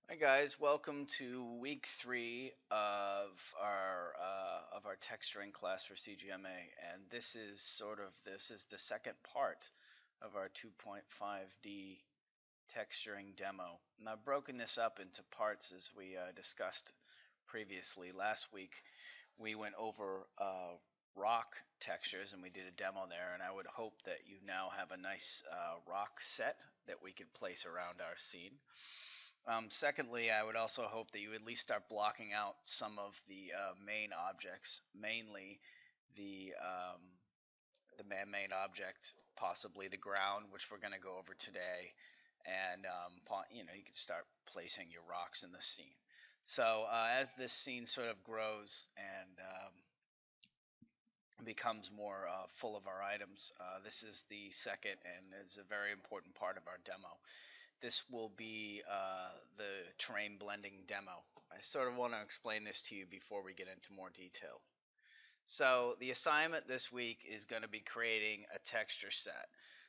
Hi guys, welcome to week 3 of our texturing class for CGMA, and this is the second part of our 2.5D texturing demo. And I've broken this up into parts as we discussed previously. Last week we went over rock textures and we did a demo there, and I would hope that you now have a nice rock set that we could place around our scene. Secondly, I would also hope that you at least start blocking out some of the main objects, mainly the um, the man-made object, possibly the ground, which we're going to go over today, and you can start placing your rocks in the scene. So as this scene sort of grows and becomes more full of our items, this is the second and is a very important part of our demo. This will be the terrain blending demo. I sort of want to explain this to you before we get into more detail. So the assignment this week is going to be creating a texture set.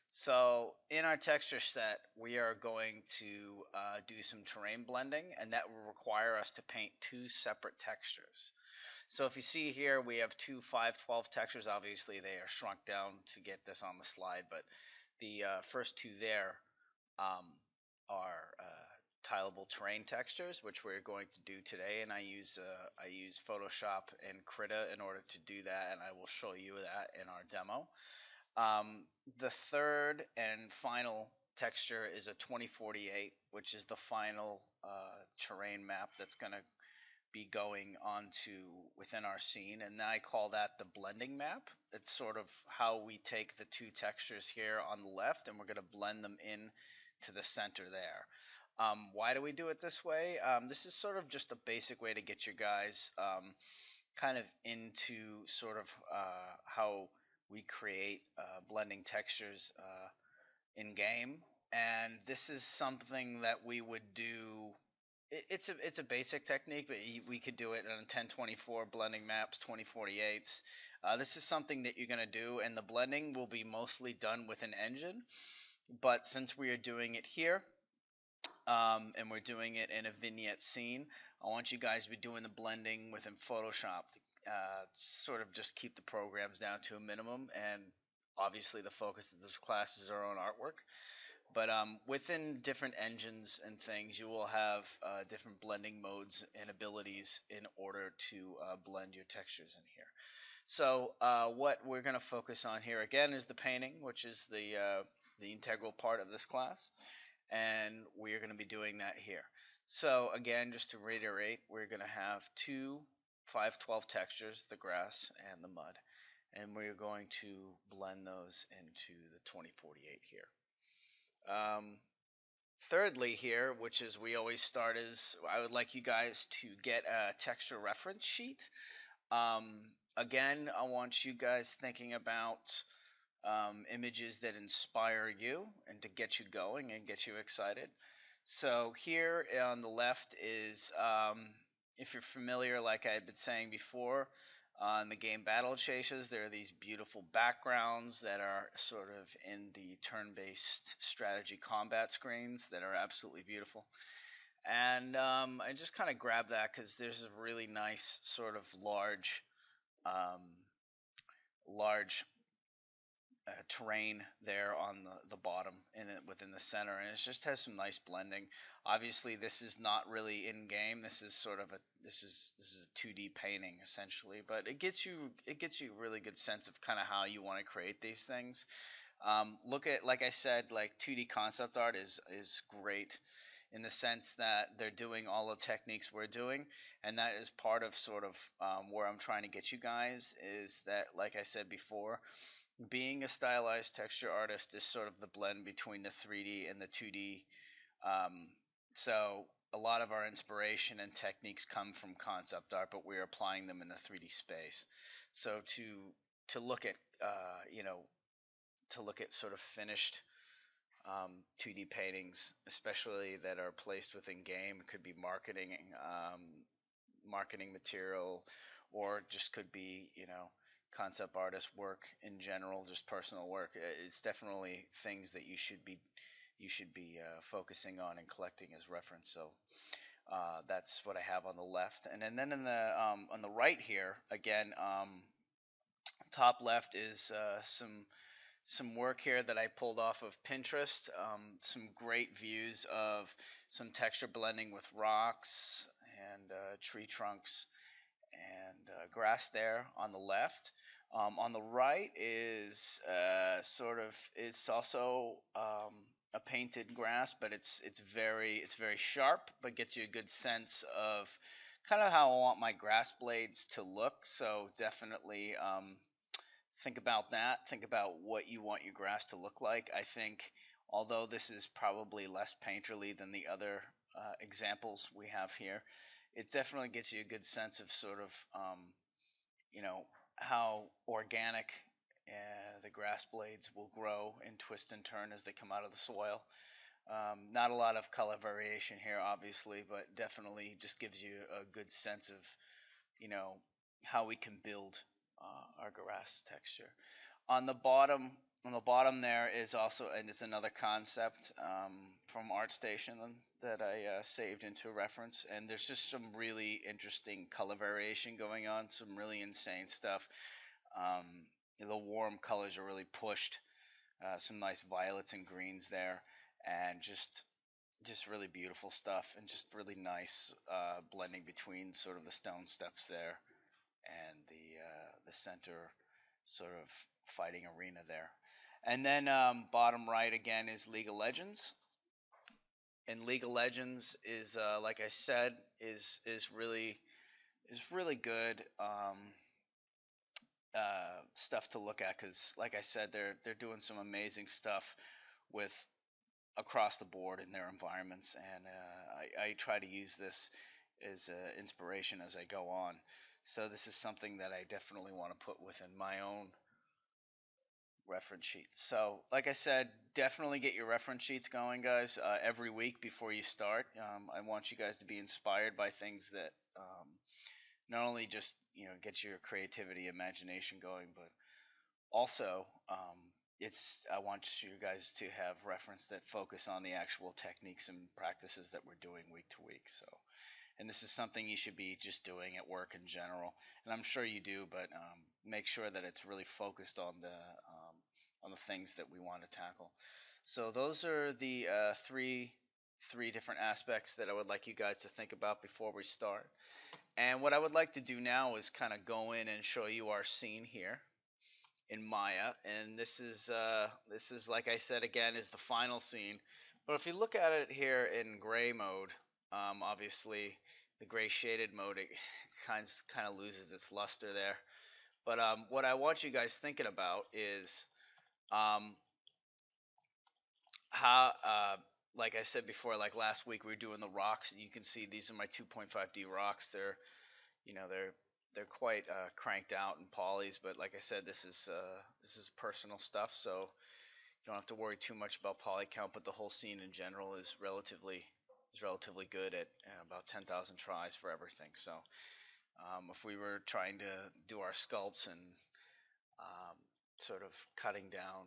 So in our texture set, we are going to do some terrain blending, and that will require us to paint two separate textures. So if you see here, we have two 512 textures. Obviously, they are shrunk down to get this on the slide, but the first two there um, are tileable terrain textures, which we're going to do today, and I use Photoshop and Krita in order to do that, and I will show you that in our demo. The third and final texture is a 2048, which is the final terrain map that's going to be going onto within our scene, and I call that the blending map. It's sort of how we take the two textures here on the left and we're going to blend them in to the center there. Why do we do it this way? This is sort of just a basic way to get you guys kind of into sort of how we create blending textures in game, and this is something that we would do. It's a basic technique, but we could do it on 1024 blending maps, 2048s. This is something that you're going to do, and the blending will be mostly done with an engine. But since we are doing it here, and we're doing it in a vignette scene, I want you guys to be doing the blending within Photoshop to sort of just keep the programs down to a minimum. And obviously, the focus of this class is our own artwork. But within different engines and things, you will have different blending modes and abilities in order to blend your textures in here. So what we're going to focus on here again is the painting, which is the integral part of this class, and we're going to be doing that here. So again, just to reiterate, we're going to have two 512 textures, the grass and the mud, and we're going to blend those into the 2048 here. Thirdly here, which is we always start, is I would like you guys to get a texture reference sheet. Again, I want you guys thinking about images that inspire you and to get you going and get you excited. So here on the left is, if you're familiar, like I had been saying before, in the game Battle Chases, there are these beautiful backgrounds that are sort of in the turn-based strategy combat screens that are absolutely beautiful. And I just kind of grabbed that because there's a really nice sort of um, large terrain there on the bottom in it within the center, and it just has some nice blending. Obviously, this is not really in game. This is sort of a this is a 2D painting essentially, but it gets you a really good sense of kind of how you want to create these things. Look at, like I said, like 2D concept art is great in the sense that they're doing all the techniques we're doing, and that is part of sort of where I'm trying to get you guys, is that, like I said before, being a stylized texture artist is sort of the blend between the 3D and the 2D. So a lot of our inspiration and techniques come from concept art, but we're applying them in the 3D space. So to look at to look at sort of finished 2D paintings, especially that are placed within game, it could be marketing material, or just could be concept artist work in general, just personal work. It's definitely things that you should be focusing on and collecting as reference. So That's what I have on the left, and then in the on the right here again, top left is some work here that I pulled off of Pinterest. Some great views of some texture blending with rocks and tree trunks and grass there on the left. On the right is it's also a painted grass, but it's very sharp, but gets you a good sense of kind of how I want my grass blades to look. So definitely think about that. Think about what you want your grass to look like. I think although this is probably less painterly than the other examples we have here, it definitely gives you a good sense of sort of you know how organic the grass blades will grow and twist and turn as they come out of the soil. Not a lot of color variation here, obviously, but definitely just gives you a good sense of you know how we can build our grass texture. On the bottom, on the bottom there is also, and it's another concept from ArtStation that I saved into a reference, and there's just some really interesting color variation going on, some really insane stuff. Um, the warm colors are really pushed, some nice violets and greens there, and just really beautiful stuff, and just really nice blending between sort of the stone steps there and the center sort of fighting arena there. And then bottom right again is League of Legends. And League of Legends is like I said is really good stuff to look at because like I said they're doing some amazing stuff with across the board in their environments, and I try to use this as inspiration as I go on. So this is something that I definitely want to put within my own reference sheets. So, like I said, definitely get your reference sheets going, guys, every week before you start. I want you guys to be inspired by things that not only just get your creativity, imagination going, but also I want you guys to have reference that focus on the actual techniques and practices that we're doing week to week. So, and this is something you should be just doing at work in general, and I'm sure you do, but make sure that it's really focused on the things that we want to tackle. So those are the three different aspects that I would like you guys to think about before we start. And what I would like to do now is kind of go in and show you our scene here in Maya, and this is like I said again is the final scene. But if you look at it here in gray mode, obviously the gray shaded mode it kind of loses its luster there. But what I want you guys thinking about is um, how like I said before, like last week we were doing the rocks. You can see these are my 2.5D rocks. They're quite cranked out and polys, but like I said, this is personal stuff, so you don't have to worry too much about poly count. But the whole scene in general is relatively good at about 10,000 tries for everything. So if we were trying to do our sculpts and sort of cutting down,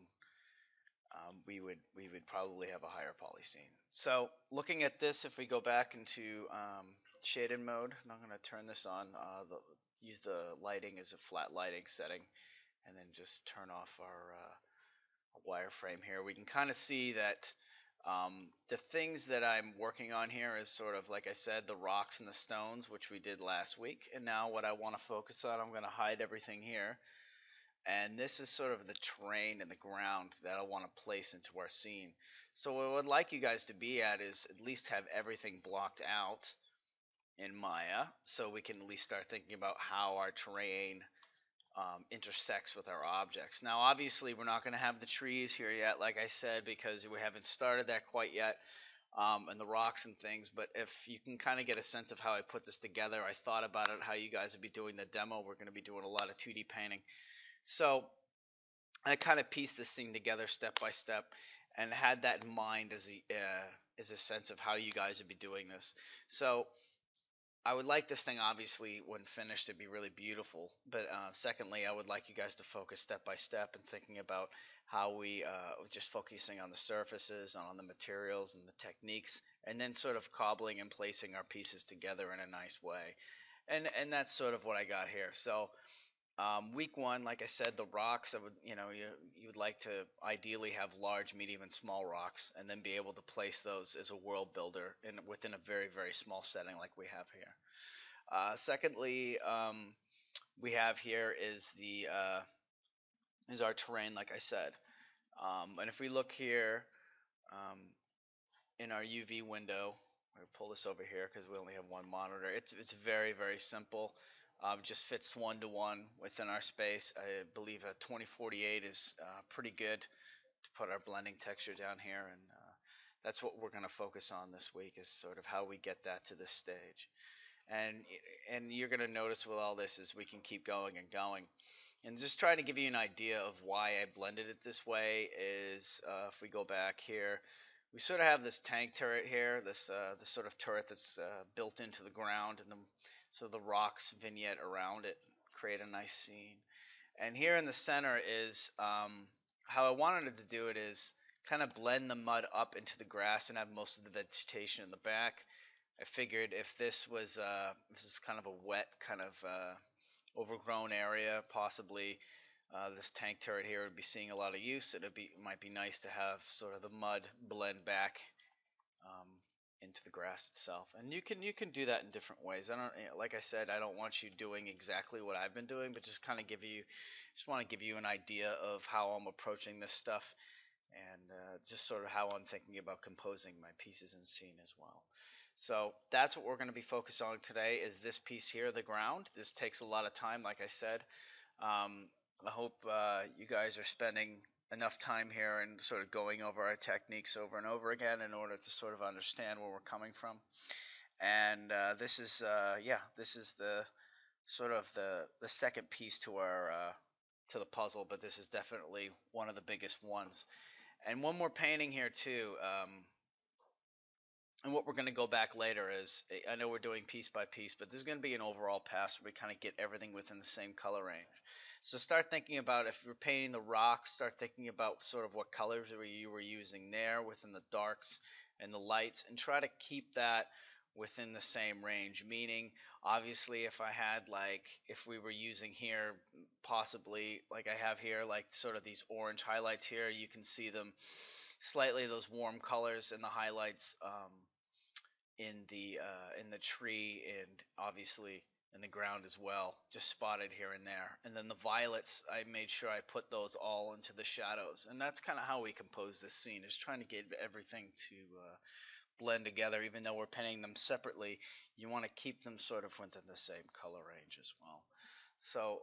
we would probably have a higher poly scene. So looking at this, if we go back into shaded mode, and I'm going to turn this on, use the lighting as a flat lighting setting, and then just turn off our wireframe here. We can kind of see that the things that I'm working on here is sort of, like I said, the rocks and the stones, which we did last week. And now what I want to focus on, I'm going to hide everything here. And this is sort of the terrain and the ground that I want to place into our scene. So what I would like you guys to be at is at least have everything blocked out in Maya, so we can at least start thinking about how our terrain intersects with our objects. Now, obviously, we're not going to have the trees here yet, like I said, because we haven't started that quite yet, and the rocks and things. But if you can kind of get a sense of how I put this together, I thought about it, how you guys would be doing the demo. We're going to be doing a lot of 2D painting. So I kind of pieced this thing together step by step and had that in mind as a sense of how you guys would be doing this. So I would like this thing, obviously, when finished, to be really beautiful. But secondly, I would like you guys to focus step by step and thinking about how we just focusing on the surfaces, on the materials, and the techniques and then sort of cobbling and placing our pieces together in a nice way. And that's sort of what I got here. So week one, like I said, the rocks. I would, you would like to ideally have large, medium, and small rocks, and then be able to place those as a world builder within a very, very small setting like we have here. Secondly, we have here is our terrain, like I said. And if we look here um, in our UV window, I'm gonna pull this over here because we only have one monitor. It's very, very simple. Just fits one to one within our space. I believe a 2048 is pretty good to put our blending texture down here, and that's what we're going to focus on this week, is sort of how we get that to this stage. And and you're going to notice with all this is we can keep going and going. And just trying to give you an idea of why I blended it this way is if we go back here, we sort of have this tank turret here, this sort of turret that's built into the ground, and so the rocks vignette around it create a nice scene. And here in the center is how I wanted to do it is kind of blend the mud up into the grass and have most of the vegetation in the back. I figured if this is kind of a wet kind of overgrown area, possibly this tank turret here would be seeing a lot of use. It might be nice to have sort of the mud blend back um, into the grass itself, and you can do that in different ways. I don't like I said, I don't want you doing exactly what I've been doing, but just kind of just want to give you an idea of how I'm approaching this stuff, and just sort of how I'm thinking about composing my pieces and scene as well. So that's what we're going to be focused on today, is this piece here, the ground. This takes a lot of time, like I said. I hope you guys are spending enough time here and sort of going over our techniques over and over again in order to sort of understand where we're coming from. And this is the sort of the second piece to our to the puzzle, but this is definitely one of the biggest ones. And one more painting here too. And what we're going to go back later is, I know we're doing piece by piece, but there's going to be an overall pass where we kind of get everything within the same color range. So start thinking about, if you're painting the rocks, start thinking about sort of what colors you were using there within the darks and the lights, and try to keep that within the same range. Meaning, obviously, if we were using here, possibly like I have here, like sort of these orange highlights here, you can see them slightly, those warm colors and the highlights in the tree, and obviously in the ground as well, just spotted here and there. And then the violets, I made sure I put those all into the shadows, and that's kind of how we compose this scene, is trying to get everything to blend together. Even though we're painting them separately, you want to keep them sort of within the same color range as well. So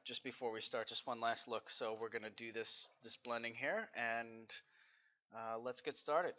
just before we start, just one last look. So we're going to do this blending here, and let's get started.